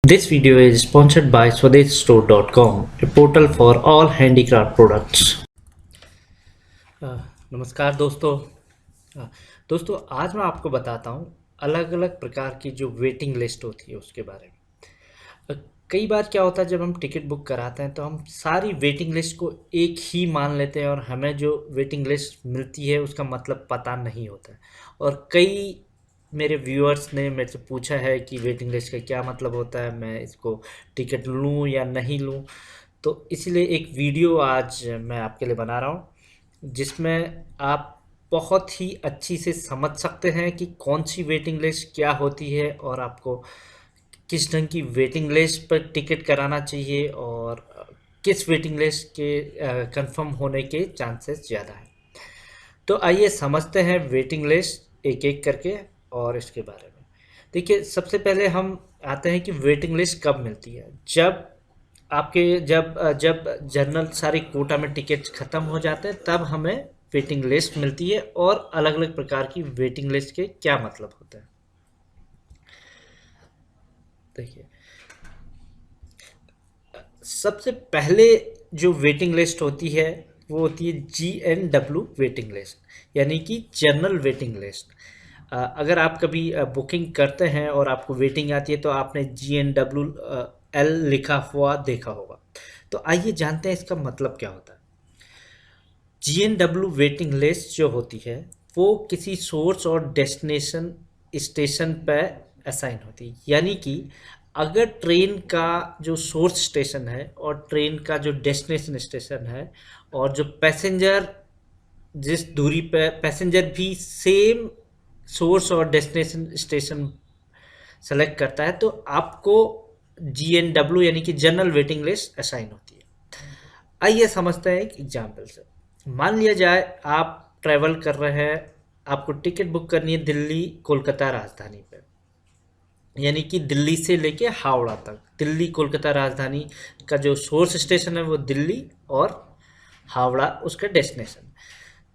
This video is sponsored by SwadeshStore.com, a portal for all handicraft products. नमस्कार दोस्तों। दोस्तों आज मैं आपको बताता हूँ अलग अलग प्रकार की जो वेटिंग लिस्ट होती है उसके बारे में। कई बार क्या होता है जब हम टिकट बुक कराते हैं तो हम सारी वेटिंग लिस्ट को एक ही मान लेते हैं और हमें जो वेटिंग लिस्ट मिलती है उसका मतलब पता नहीं होता है। और कई मेरे व्यूअर्स ने मेरे से पूछा है कि वेटिंग लिस्ट का क्या मतलब होता है, मैं इसको टिकट लूँ या नहीं लूँ। तो इसलिए एक वीडियो आज मैं आपके लिए बना रहा हूँ जिसमें आप बहुत ही अच्छी से समझ सकते हैं कि कौन सी वेटिंग लिस्ट क्या होती है और आपको किस ढंग की वेटिंग लिस्ट पर टिकट कराना चाहिए और किस वेटिंग लिस्ट के कंफर्म होने के चांसेस ज़्यादा हैं। तो आइए समझते हैं वेटिंग लिस्ट एक एक करके और इसके बारे में। देखिए सबसे पहले हम आते हैं कि वेटिंग लिस्ट कब मिलती है। जब आपके जब जनरल सारी कोटा में टिकट ख़त्म हो जाते हैं तब हमें वेटिंग लिस्ट मिलती है। और अलग अलग प्रकार की वेटिंग लिस्ट के क्या मतलब होते हैं देखिए। सबसे पहले जो वेटिंग लिस्ट होती है वो होती है GNW वेटिंग लिस्ट, यानी कि जनरल वेटिंग लिस्ट। अगर आप कभी बुकिंग करते हैं और आपको वेटिंग आती है तो आपने GNWL लिखा हुआ देखा होगा। तो आइए जानते हैं इसका मतलब क्या होता है। GNW वेटिंग लिस्ट जो होती है वो किसी सोर्स और डेस्टिनेशन स्टेशन पर असाइन होती है, यानी कि अगर ट्रेन का जो सोर्स स्टेशन है और ट्रेन का जो डेस्टिनेशन स्टेशन है और जो पैसेंजर जिस दूरी पर पैसेंजर भी सेम सोर्स और डेस्टिनेशन स्टेशन सेलेक्ट करता है तो आपको GNW यानी कि जनरल वेटिंग लिस्ट असाइन होती है। आइए समझते हैं एक एग्जाम्पल से। मान लिया जाए आप ट्रैवल कर रहे हैं, आपको टिकट बुक करनी है दिल्ली कोलकाता राजधानी पे, यानी कि दिल्ली से लेके हावड़ा तक। दिल्ली कोलकाता राजधानी का जो सोर्स स्टेशन है वो दिल्ली और हावड़ा उसका डेस्टिनेशन।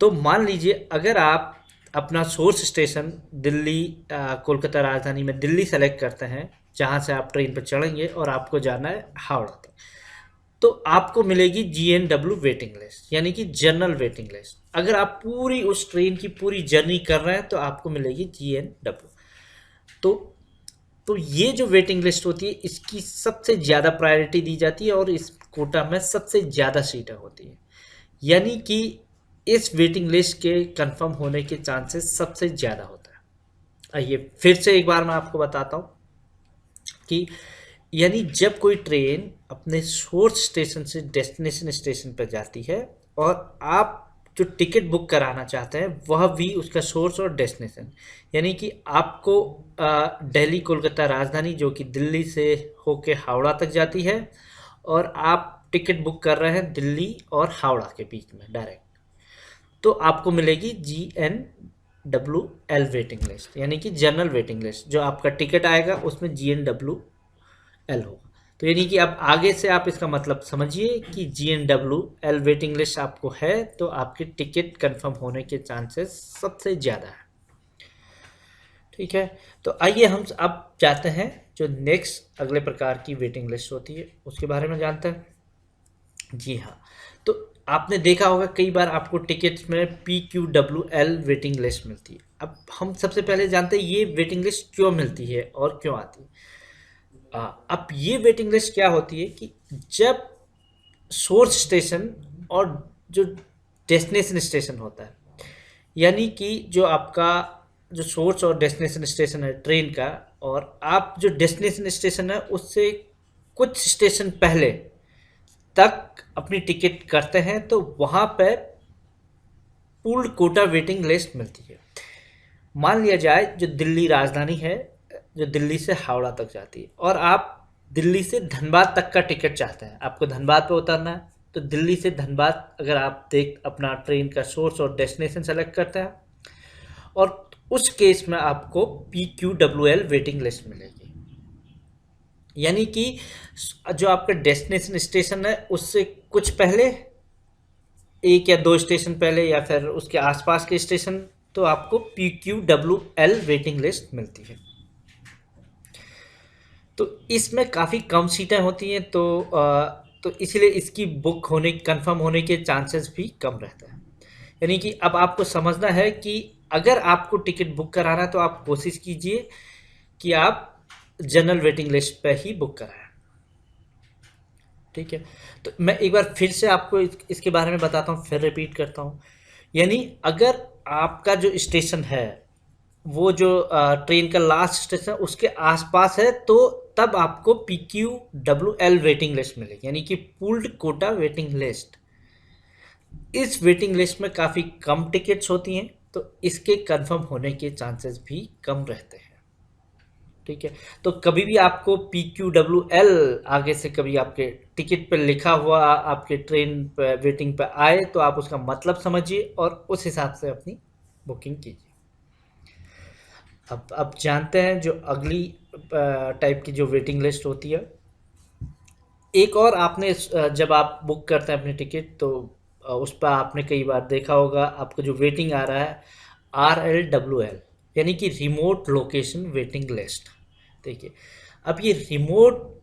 तो मान लीजिए अगर आप अपना सोर्स स्टेशन दिल्ली कोलकाता राजधानी में दिल्ली सेलेक्ट करते हैं जहाँ से आप ट्रेन पर चढ़ेंगे और आपको जाना है हावड़ा तक, तो आपको मिलेगी GNW वेटिंग लिस्ट यानी कि जनरल वेटिंग लिस्ट। अगर आप पूरी उस ट्रेन की पूरी जर्नी कर रहे हैं तो आपको मिलेगी GNW। तो तो ये जो वेटिंग लिस्ट होती है इसकी सबसे ज़्यादा प्रायोरिटी दी जाती है और इस कोटा में सबसे ज़्यादा सीटें होती है, यानी कि इस वेटिंग लिस्ट के कंफर्म होने के चांसेस सबसे ज़्यादा होता है। आइए फिर से एक बार मैं आपको बताता हूँ कि यानी जब कोई ट्रेन अपने सोर्स स्टेशन से डेस्टिनेशन स्टेशन पर जाती है और आप जो टिकट बुक कराना चाहते हैं वह भी उसका सोर्स और डेस्टिनेशन, यानी कि आपको दिल्ली कोलकाता राजधानी जो कि दिल्ली से होके हावड़ा तक जाती है और आप टिकट बुक कर रहे हैं दिल्ली और हावड़ा के बीच में डायरेक्ट, तो आपको मिलेगी GNWL वेटिंग लिस्ट यानी कि जनरल वेटिंग लिस्ट। जो आपका टिकट आएगा उसमें GNWL होगा। तो यानी कि अब आगे से आप इसका मतलब समझिए कि GNWL वेटिंग लिस्ट आपको है तो आपकी टिकट कंफर्म होने के चांसेस सबसे ज़्यादा है। ठीक है, तो आइए हम अब जाते हैं जो नेक्स्ट अगले प्रकार की वेटिंग लिस्ट होती है उसके बारे में जानते हैं। जी हाँ, तो आपने देखा होगा कई बार आपको टिकट्स में PQWL वेटिंग लिस्ट मिलती है। अब हम सबसे पहले जानते हैं ये वेटिंग लिस्ट क्यों मिलती है और क्यों आती है। अब ये वेटिंग लिस्ट क्या होती है कि जब सोर्स स्टेशन और जो डेस्टिनेशन स्टेशन होता है, यानी कि जो आपका जो सोर्स और डेस्टिनेशन स्टेशन है ट्रेन का, और आप जो डेस्टिनेशन स्टेशन है उससे कुछ स्टेशन पहले तक अपनी टिकट करते हैं तो वहाँ पर पूर्ण कोटा वेटिंग लिस्ट मिलती है। मान लिया जाए जो दिल्ली राजधानी है जो दिल्ली से हावड़ा तक जाती है और आप दिल्ली से धनबाद तक का टिकट चाहते हैं, आपको धनबाद पे उतरना है, तो दिल्ली से धनबाद अगर आप देख अपना ट्रेन का सोर्स और डेस्टिनेशन सेलेक्ट करते हैं और उस केस में आपको PQWL वेटिंग लिस्ट मिलेगी, यानी कि जो आपका डेस्टिनेशन स्टेशन है उससे कुछ पहले एक या दो स्टेशन पहले या फिर उसके आसपास के स्टेशन, तो आपको PQWL वेटिंग लिस्ट मिलती है। तो इसमें काफ़ी कम सीटें होती हैं, तो इसलिए इसकी बुक होने कंफर्म होने के चांसेस भी कम रहते हैं। यानी कि अब आपको समझना है कि अगर आपको टिकट बुक कराना है तो आप कोशिश कीजिए कि आप जनरल वेटिंग लिस्ट पे ही बुक कराएं। ठीक है, तो मैं एक बार फिर से आपको इसके बारे में बताता हूँ, फिर रिपीट करता हूँ। यानी अगर आपका जो स्टेशन है वो जो ट्रेन का लास्ट स्टेशन उसके आसपास है, तो तब आपको PQWL वेटिंग लिस्ट मिलेगी, यानी कि पूल्ड कोटा वेटिंग लिस्ट। इस वेटिंग लिस्ट में काफ़ी कम टिकट्स होती हैं, तो इसके कंफर्म होने के चांसेस भी कम रहते हैं। ठीक है, तो कभी भी आपको PQWL आगे से कभी आपके टिकट पर लिखा हुआ आपके ट्रेन पर वेटिंग पर आए, तो आप उसका मतलब समझिए और उस हिसाब से अपनी बुकिंग कीजिए। अब जानते हैं जो अगली टाइप की जो वेटिंग लिस्ट होती है। एक और आपने जब आप बुक करते हैं अपनी टिकट, तो उस पर आपने कई बार देखा होगा आपको जो वेटिंग आ रहा है RLWL, यानी कि रिमोट लोकेशन वेटिंग लिस्ट। देखिए, अब ये रिमोट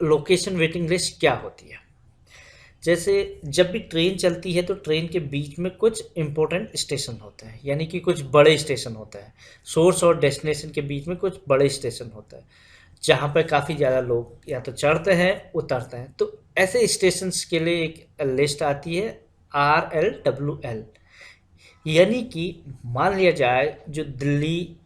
लोकेशन वेटिंग लिस्ट क्या होती है। जैसे जब भी ट्रेन चलती है तो ट्रेन के बीच में कुछ इंपॉर्टेंट स्टेशन होते हैं, यानी कि कुछ बड़े स्टेशन होते हैं। सोर्स और डेस्टिनेशन के बीच में कुछ बड़े स्टेशन होते हैं जहाँ पर काफ़ी ज़्यादा लोग या तो चढ़ते हैं उतरते हैं। तो ऐसे स्टेशंस के लिए एक लिस्ट आती है RLWL। यानी कि मान लिया जाए जो दिल्ली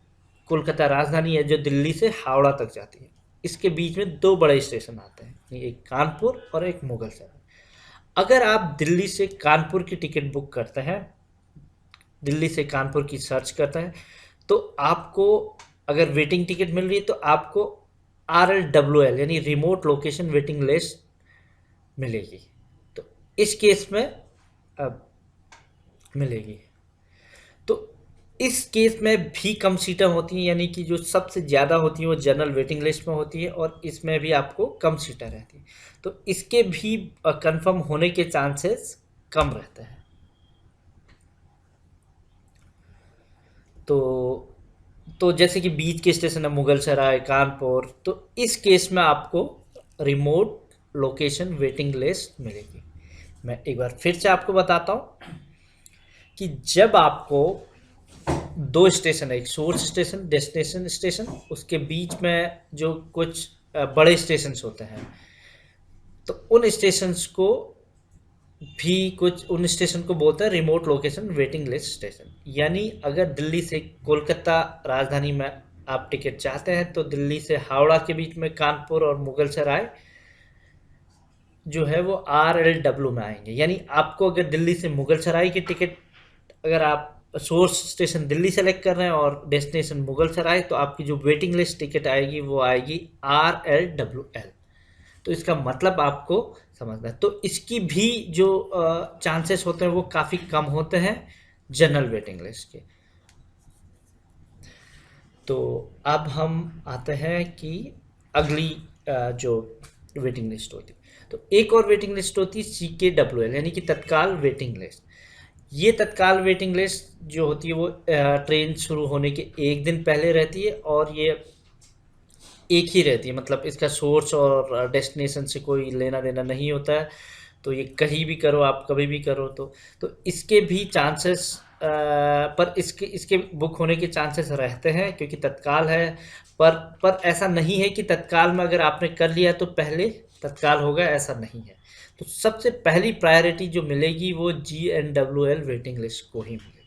कोलकाता राजधानी है जो दिल्ली से हावड़ा तक जाती है, इसके बीच में दो बड़े स्टेशन आते हैं, एक कानपुर और एक मुगलसराय। अगर आप दिल्ली से कानपुर की टिकट बुक करते हैं, दिल्ली से कानपुर की सर्च करते हैं, तो आपको अगर वेटिंग टिकट मिल रही है तो आपको RLWL यानी रिमोट लोकेशन वेटिंग लिस्ट मिलेगी। तो इस केस में अब मिलेगी। तो इस केस में भी कम सीटें होती हैं, यानी कि जो सबसे ज़्यादा होती हैं वो जनरल वेटिंग लिस्ट में होती है और इसमें भी आपको कम सीटें रहती हैं। तो इसके भी कंफर्म होने के चांसेस कम रहते हैं। तो तो जैसे कि बीच के स्टेशन है मुगलसराय कानपुर, तो इस केस में आपको रिमोट लोकेशन वेटिंग लिस्ट मिलेगी। मैं एक बार फिर से आपको बताता हूँ कि जब आपको दो स्टेशन है, एक सोर्स स्टेशन डेस्टिनेशन स्टेशन, उसके बीच में जो कुछ बड़े स्टेशन होते हैं, तो उन स्टेशंस को भी कुछ उन स्टेशन को बोलते हैं remote location waiting list station. यानी अगर दिल्ली से कोलकाता राजधानी में आप टिकट चाहते हैं तो दिल्ली से हावड़ा के बीच में कानपुर और मुगलसराय जो है वो RLW में आएंगे। यानी आपको अगर दिल्ली से मुगलसराय की टिकट, अगर आप सोर्स स्टेशन दिल्ली सेलेक्ट कर रहे हैं और डेस्टिनेशन मुगलसराय, तो आपकी जो वेटिंग लिस्ट टिकट आएगी वो आएगी RLWL। तो इसका मतलब आपको समझना है। तो इसकी भी जो चांसेस होते हैं वो काफ़ी कम होते हैं जनरल वेटिंग लिस्ट के। तो अब हम आते हैं कि अगली जो वेटिंग लिस्ट होती है, तो एक और वेटिंग लिस्ट होती है CKWL, यानी कि तत्काल वेटिंग लिस्ट। ये तत्काल वेटिंग लिस्ट जो होती है वो ट्रेन शुरू होने के एक दिन पहले रहती है और ये एक ही रहती है, मतलब इसका सोर्स और डेस्टिनेशन से कोई लेना देना नहीं होता है। तो ये कहीं भी करो आप कभी भी करो, तो इसके भी चांसेस पर इसके इसके बुक होने के चांसेस रहते हैं क्योंकि तत्काल है। पर ऐसा नहीं है कि तत्काल में अगर आपने कर लिया तो पहले तत्काल होगा, ऐसा नहीं है। तो सबसे पहली प्रायोरिटी जो मिलेगी वो GNWL वेटिंग लिस्ट को ही मिलेगी।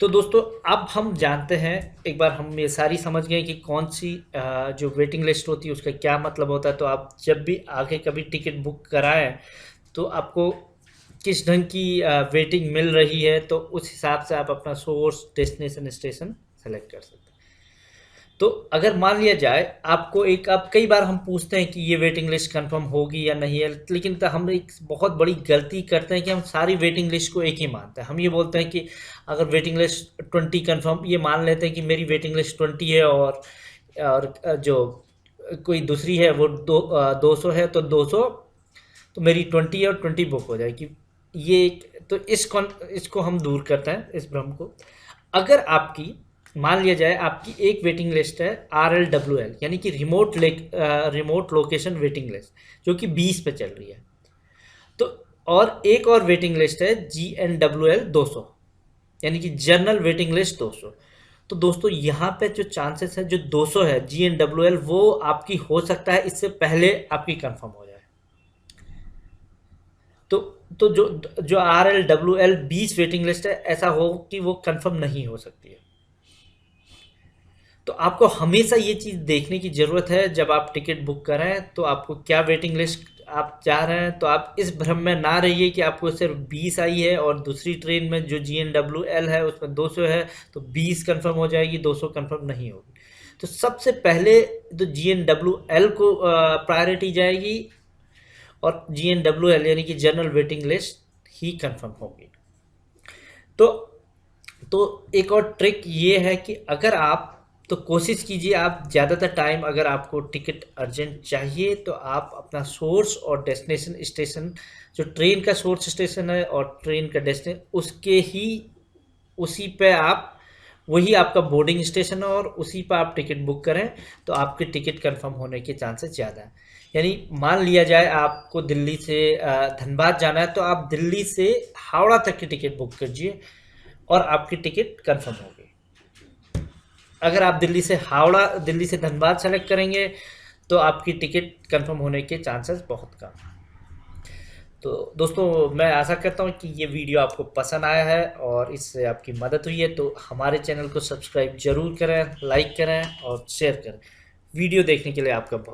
तो दोस्तों अब हम जानते हैं, एक बार हम ये सारी समझ गए कि कौन सी जो वेटिंग लिस्ट होती है उसका क्या मतलब होता है। तो आप जब भी आगे कभी टिकट बुक कराएं तो आपको किस ढंग की वेटिंग मिल रही है, तो उस हिसाब से आप अपना सोर्स डेस्टिनेशन स्टेशन सेलेक्ट कर सकते हैं। तो अगर मान लिया जाए आपको एक, अब कई बार हम पूछते हैं कि ये वेटिंग लिस्ट कंफर्म होगी या नहीं है, लेकिन तो हम एक बहुत बड़ी गलती करते हैं कि हम सारी वेटिंग लिस्ट को एक ही मानते हैं। हम ये बोलते हैं कि अगर वेटिंग लिस्ट 20 कंफर्म, ये मान लेते हैं कि मेरी वेटिंग लिस्ट 20 है और जो कोई दूसरी है वो 200 है, तो 200 तो मेरी 20 है और 20 बुक हो जाएगी। ये तो इसको हम दूर करते हैं इस भ्रम को। अगर आपकी मान लिया जाए आपकी एक वेटिंग लिस्ट है RLWL, यानी कि रिमोट लोकेशन वेटिंग लिस्ट, जो कि 20 पे चल रही है। तो और एक और वेटिंग लिस्ट है GNWL 200, यानी कि जनरल वेटिंग लिस्ट 200। तो दोस्तों यहाँ पे जो चांसेस है, जो 200 है GNWL, वो आपकी हो सकता है इससे पहले आपकी कंफर्म हो जाए। तो तो जो जो RLWL 20 वेटिंग लिस्ट है, ऐसा हो कि वो कंफर्म नहीं हो सकती है। तो आपको हमेशा ये चीज़ देखने की ज़रूरत है जब आप टिकट बुक कर रहे हैं, तो आपको क्या वेटिंग लिस्ट आप जा रहे हैं। तो आप इस भ्रम में ना रहिए कि आपको सिर्फ 20 आई है और दूसरी ट्रेन में जो GNWL है उसमें 200 है, तो 20 कंफर्म हो जाएगी, 200 कंफर्म नहीं होगी। तो सबसे पहले तो GNWL को प्रायोरिटी जाएगी, और GNWL यानी कि जनरल वेटिंग लिस्ट ही कंफर्म होगी। तो तो एक और ट्रिक ये है कि अगर आप, तो कोशिश कीजिए आप ज़्यादातर टाइम, अगर आपको टिकट अर्जेंट चाहिए तो आप अपना सोर्स और डेस्टिनेशन स्टेशन, जो ट्रेन का सोर्स स्टेशन है और ट्रेन का डेस्टिनेशन, उसके ही उसी पे आप, वही आपका बोर्डिंग स्टेशन है और उसी पर आप टिकट बुक करें, तो आपकी टिकट कंफर्म होने के चांसेस ज़्यादा हैं। यानी मान लिया जाए आपको दिल्ली से धनबाद जाना है, तो आप दिल्ली से हावड़ा तक की टिकट बुक कीजिए और आपकी टिकट कंफर्म होगी। अगर आप दिल्ली से धनबाद सेलेक्ट करेंगे, तो आपकी टिकट कंफर्म होने के चांसेस बहुत कम। तो दोस्तों, मैं आशा करता हूँ कि ये वीडियो आपको पसंद आया है और इससे आपकी मदद हुई है। तो हमारे चैनल को सब्सक्राइब जरूर करें, लाइक करें और शेयर करें। वीडियो देखने के लिए आपका बहुत